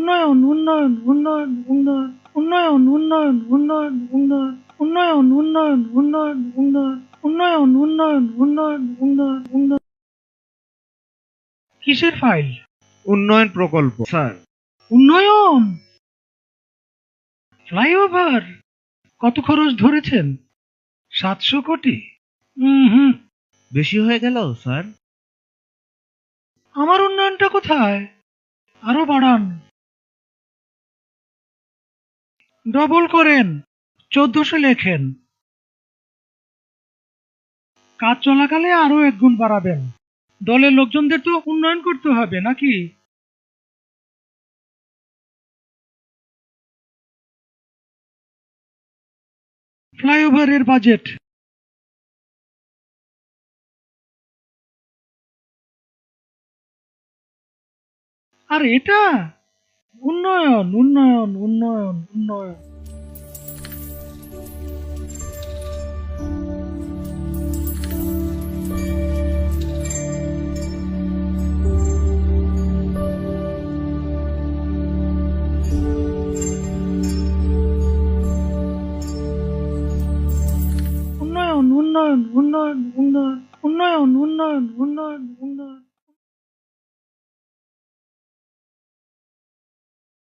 উন্নয়ন উন্নয়ন উন্নয়ন উন্নয়ন উন্নয়ন উন্নয়ন উন্নয়ন উন্নয়ন উন্নয়ন উন্নয়ন উন্নয়ন উন্নয়ন উন্নয়ন উন্নয়ন উন্নয়ন উন্নয়ন উন্নয়ন। কিসের ফাইল? উন্নয়ন প্রকল্প স্যার। উন্নয়ন ফ্লাইওভার কত খরচ ধরেছেন? 700 কোটি? হুম, বেশি হয়ে গেল স্যার। আমার উন্নয়নটা কোথায়? আরো বাড়ান, ডবল করেন, 1400 লেখেন। কাজ চলাকালে আরো 1 গুণ বাড়াবেন। দলের লোকজনদের তো উন্নয়ন করতে হবে নাকি? ফ্লাইওভারের বাজেট আর এটা উন্নয়ন উন্নয়ন উন্নয়ন উন্নয়ন। উন্নয়ন উন্নয়ন উন্নয়ন উন্নয়ন উন্নয়ন উন্নয়ন উন্নয়ন উন্নয়ন।